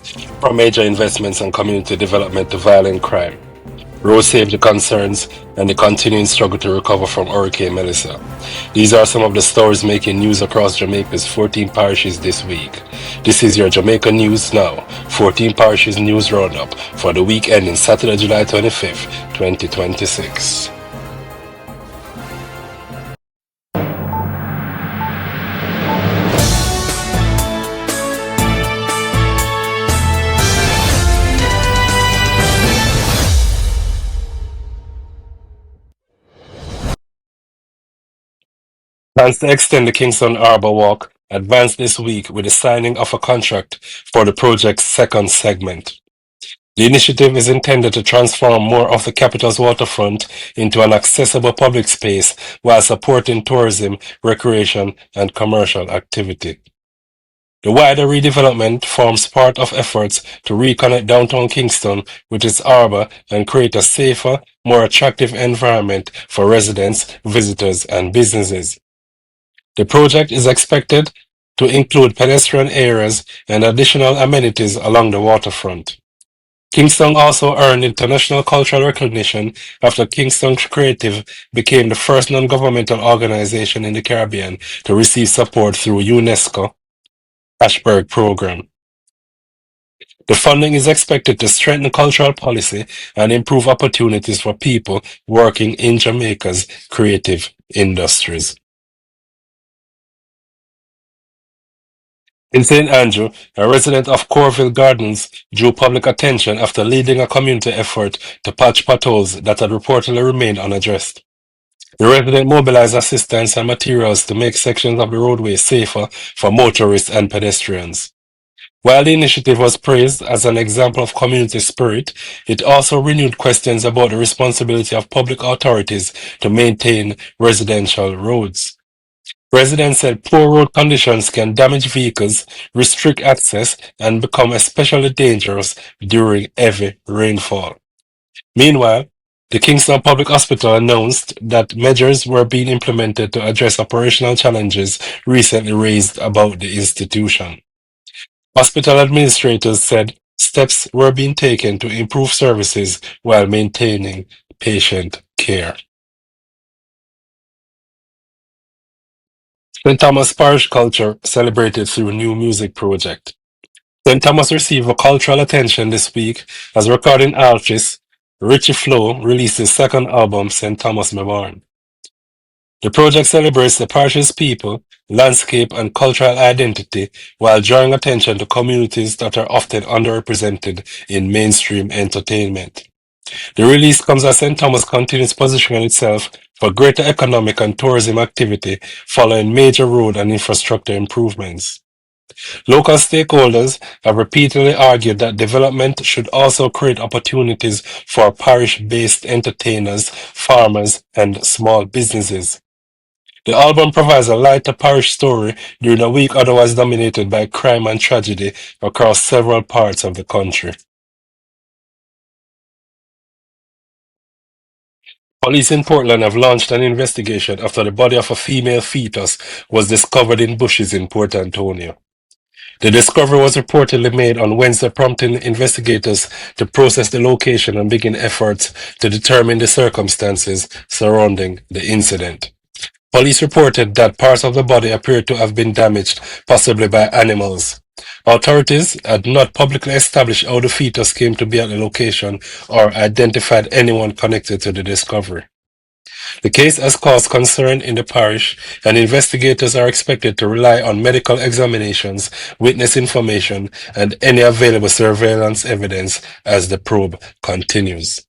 From major investments and community development to violent crime, road safety concerns, and the continuing struggle to recover from Hurricane Melissa. These are some of the stories making news across Jamaica's 14 parishes this week. This is your Jamaica News Now, 14 parishes news roundup for the week ending Saturday, July 25th, 2026. Plans to extend the Kingston Harbour Walk advanced this week with the signing of a contract for the project's second segment. The initiative is intended to transform more of the capital's waterfront into an accessible public space while supporting tourism, recreation, and commercial activity. The wider redevelopment forms part of efforts to reconnect downtown Kingston with its harbour and create a safer, more attractive environment for residents, visitors, and businesses. The project is expected to include pedestrian areas and additional amenities along the waterfront. Kingston also earned international cultural recognition after Kingston Creative became the first non-governmental organization in the Caribbean to receive support through UNESCO Ashburg program. The funding is expected to strengthen cultural policy and improve opportunities for people working in Jamaica's creative industries. In St. Andrew, a resident of Corville Gardens drew public attention after leading a community effort to patch potholes that had reportedly remained unaddressed. The resident mobilized assistance and materials to make sections of the roadway safer for motorists and pedestrians. While the initiative was praised as an example of community spirit, it also renewed questions about the responsibility of public authorities to maintain residential roads. Residents said poor road conditions can damage vehicles, restrict access, and become especially dangerous during heavy rainfall. Meanwhile, the Kingston Public Hospital announced that measures were being implemented to address operational challenges recently raised about the institution. Hospital administrators said steps were being taken to improve services while maintaining patient care. St. Thomas Parish Culture celebrated through a new music project. St. Thomas received cultural attention this week as recording artist Richie Flo released his second album, St. Thomas Me Born. The project celebrates the parish's people, landscape, and cultural identity while drawing attention to communities that are often underrepresented in mainstream entertainment. The release comes as St. Thomas continues positioning itself for greater economic and tourism activity following major road and infrastructure improvements. Local stakeholders have repeatedly argued that development should also create opportunities for parish-based entertainers, farmers, and small businesses. The album provides a lighter parish story during a week otherwise dominated by crime and tragedy across several parts of the country. Police in Portland have launched an investigation after the body of a female fetus was discovered in bushes in Port Antonio. The discovery was reportedly made on Wednesday, prompting investigators to process the location and begin efforts to determine the circumstances surrounding the incident. Police reported that parts of the body appeared to have been damaged, possibly by animals. Authorities had not publicly established how the fetus came to be at the location or identified anyone connected to the discovery. The case has caused concern in the parish, and investigators are expected to rely on medical examinations, witness information, and any available surveillance evidence as the probe continues.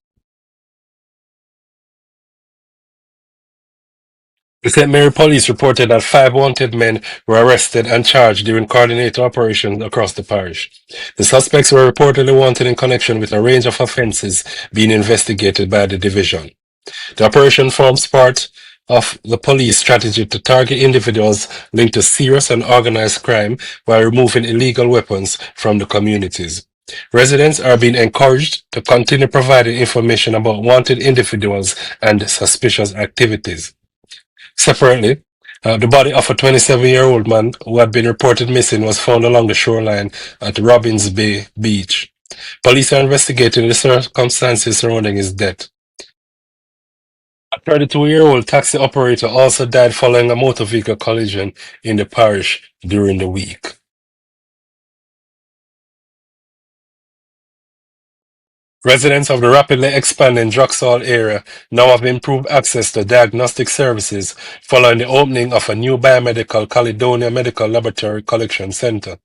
The St. Mary Police reported that 5 wanted men were arrested and charged during coordinated operations across the parish. The suspects were reportedly wanted in connection with a range of offences being investigated by the division. The operation forms part of the police strategy to target individuals linked to serious and organized crime while removing illegal weapons from the communities. Residents are being encouraged to continue providing information about wanted individuals and suspicious activities. Separately, The body of a 27-year-old man who had been reported missing was found along the shoreline at Robbins Bay Beach. Police are investigating the circumstances surrounding his death. A 32-year-old taxi operator also died following a motor vehicle collision in the parish during the week. Residents of the rapidly expanding Drax Hall area now have improved access to diagnostic services following the opening of a new biomedical Caledonia Medical Laboratory Collection Center.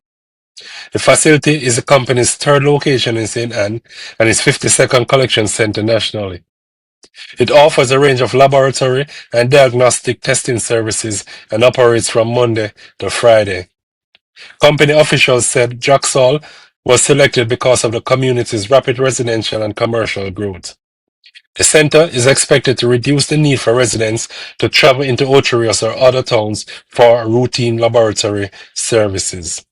The facility is the company's third location in St. Anne and its 52nd collection center nationally. It offers a range of laboratory and diagnostic testing services and operates from Monday to Friday. Company officials said Drax Hall was selected because of the community's rapid residential and commercial growth. The center is expected to reduce the need for residents to travel into Ocho Rios or other towns for routine laboratory services.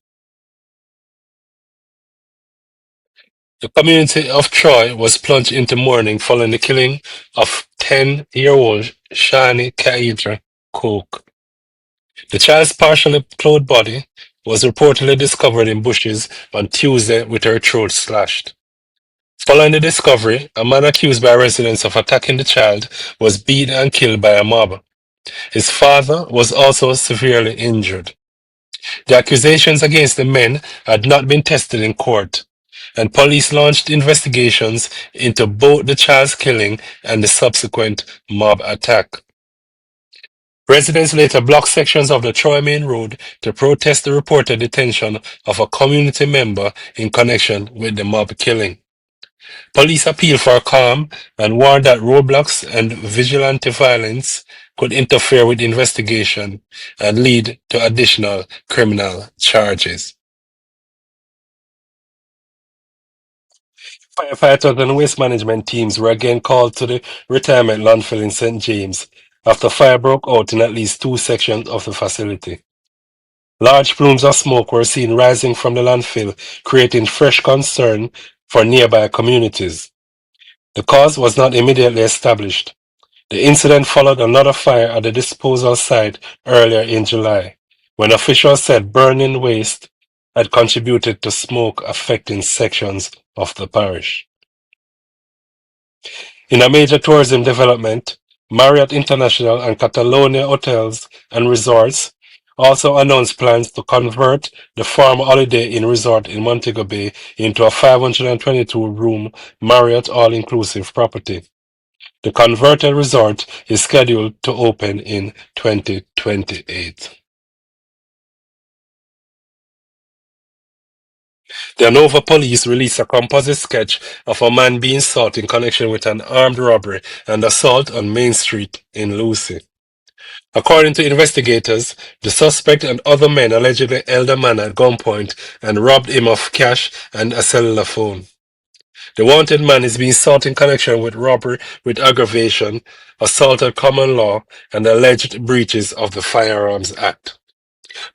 The community of Troy was plunged into mourning following the killing of 10-year-old Shani Kaidra Coke. The child's partially clothed body was reportedly discovered in bushes on Tuesday with her throat slashed. Following the discovery, a man accused by residents of attacking the child was beaten and killed by a mob. His father was also severely injured. The accusations against the men had not been tested in court, and police launched investigations into both the child's killing and the subsequent mob attack. Residents later blocked sections of the Troy Main Road to protest the reported detention of a community member in connection with the mob killing. Police appealed for calm and warned that roadblocks and vigilante violence could interfere with the investigation and lead to additional criminal charges. Firefighters and waste management teams were again called to the retirement landfill in St. James after fire broke out in at least two sections of the facility. Large plumes of smoke were seen rising from the landfill, creating fresh concern for nearby communities. The cause was not immediately established. The incident followed another fire at the disposal site earlier in July, when officials said burning waste had contributed to smoke affecting sections of the parish. In a major tourism development, Marriott International and Catalonia Hotels and Resorts also announced plans to convert the former Holiday Inn resort in Montego Bay into a 522-room Marriott all-inclusive property. The converted resort is scheduled to open in 2028. The Hanover police released a composite sketch of a man being sought in connection with an armed robbery and assault on Main Street in Lucy. According to investigators, the suspect and other men allegedly held a man at gunpoint and robbed him of cash and a cellular phone. The wanted man is being sought in connection with robbery with aggravation, assault at common law, and alleged breaches of the Firearms Act.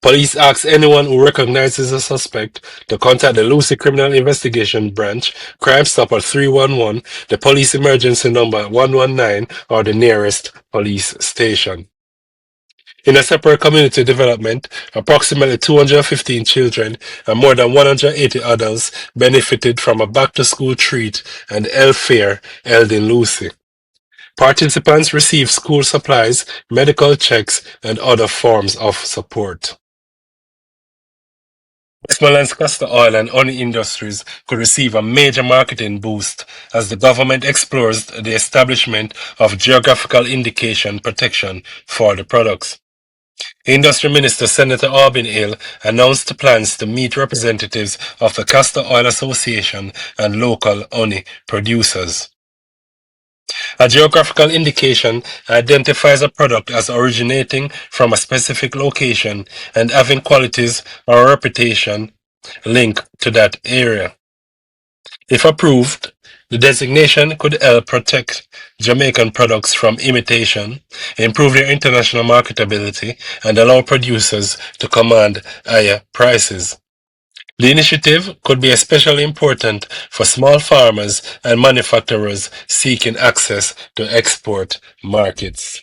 Police ask anyone who recognizes a suspect to contact the Lucy Criminal Investigation Branch, Crime Stop at 311, the police emergency number at 119, or the nearest police station. In a separate community development, approximately 215 children and more than 180 adults benefited from a back-to-school treat and health fair held in Lucy. Participants received school supplies, medical checks, and other forms of support. Westmoreland's castor oil and honey industries could receive a major marketing boost as the government explores the establishment of geographical indication protection for the products. Industry Minister Senator Albin Hill announced plans to meet representatives of the Castor Oil Association and local honey producers. A geographical indication identifies a product as originating from a specific location and having qualities or reputation linked to that area. If approved, the designation could help protect Jamaican products from imitation, improve their international marketability, and allow producers to command higher prices. The initiative could be especially important for small farmers and manufacturers seeking access to export markets.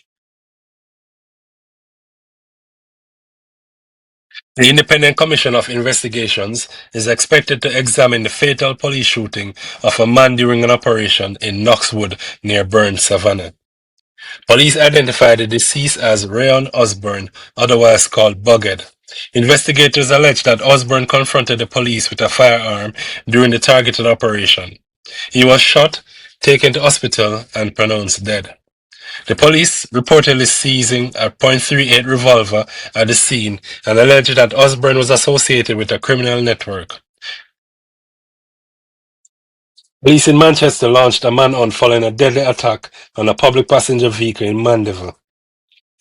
The Independent Commission of Investigations is expected to examine the fatal police shooting of a man during an operation in Knoxwood near Burn Savannah. Police identified the deceased as Rayon Osborne, otherwise called Bugged. Investigators allege that Osborne confronted the police with a firearm during the targeted operation. He was shot, taken to hospital, and pronounced dead. The police reportedly seizing a .38 revolver at the scene and alleged that Osborne was associated with a criminal network. Police in Manchester launched a manhunt following a deadly attack on a public passenger vehicle in Mandeville.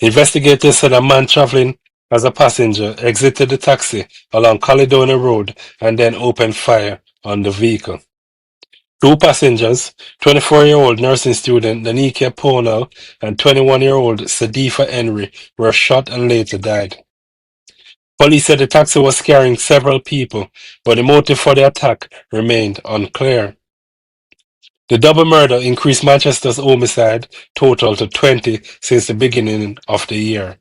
Investigators said a man traveling as a passenger exited the taxi along Caledonia Road and then opened fire on the vehicle. Two passengers, 24-year-old nursing student Danica Ponal and 21-year-old Sadifa Henry, were shot and later died. Police said the taxi was carrying several people, but the motive for the attack remained unclear. The double murder increased Manchester's homicide total to 20 since the beginning of the year.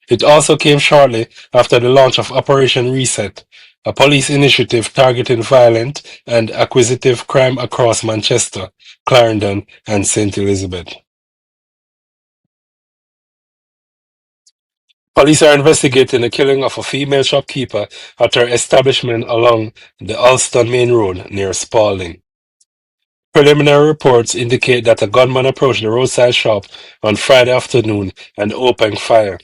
It also came shortly after the launch of Operation Reset, a police initiative targeting violent and acquisitive crime across Manchester, Clarendon and St Elizabeth. Police are investigating the killing of a female shopkeeper at her establishment along the Alston Main Road near Spalding. Preliminary reports indicate that a gunman approached the roadside shop on Friday afternoon and opened fire,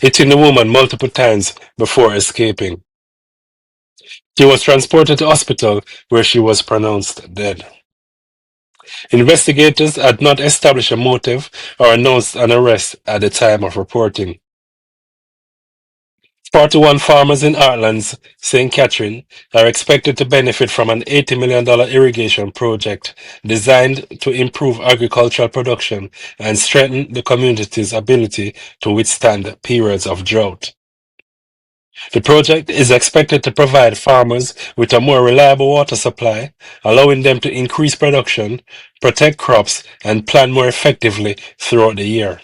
hitting the woman multiple times before escaping. She was transported to hospital where she was pronounced dead. Investigators had not established a motive or announced an arrest at the time of reporting. 41 farmers in Heartland's St Catherine are expected to benefit from an $80 million irrigation project designed to improve agricultural production and strengthen the community's ability to withstand periods of drought. The project is expected to provide farmers with a more reliable water supply, allowing them to increase production, protect crops, and plan more effectively throughout the year.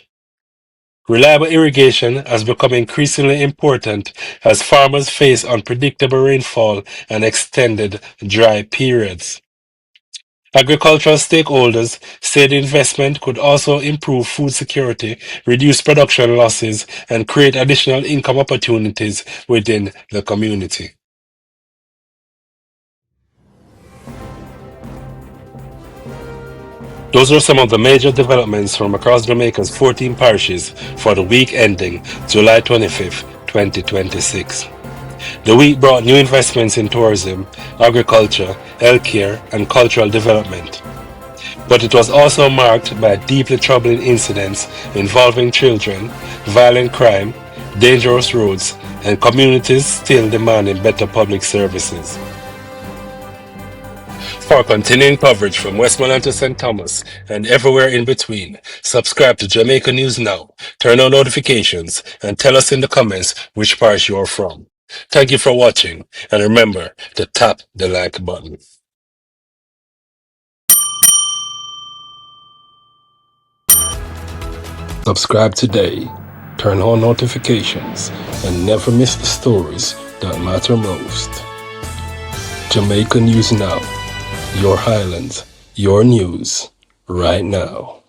Reliable irrigation has become increasingly important as farmers face unpredictable rainfall and extended dry periods. Agricultural stakeholders say the investment could also improve food security, reduce production losses, and create additional income opportunities within the community. Those are some of the major developments from across Jamaica's 14 parishes for the week ending July 25th, 2026. The week brought new investments in tourism, agriculture, healthcare, and cultural development. But it was also marked by deeply troubling incidents involving children, violent crime, dangerous roads, and communities still demanding better public services. For continuing coverage from Westmoreland to St. Thomas and everywhere in between, subscribe to Jamaica News Now, turn on notifications, and tell us in the comments which parish you are from. Thank you for watching, and remember to tap the like button. Subscribe today, turn on notifications, and never miss the stories that matter most. Jamaica News Now, your Highlands, your news, right now.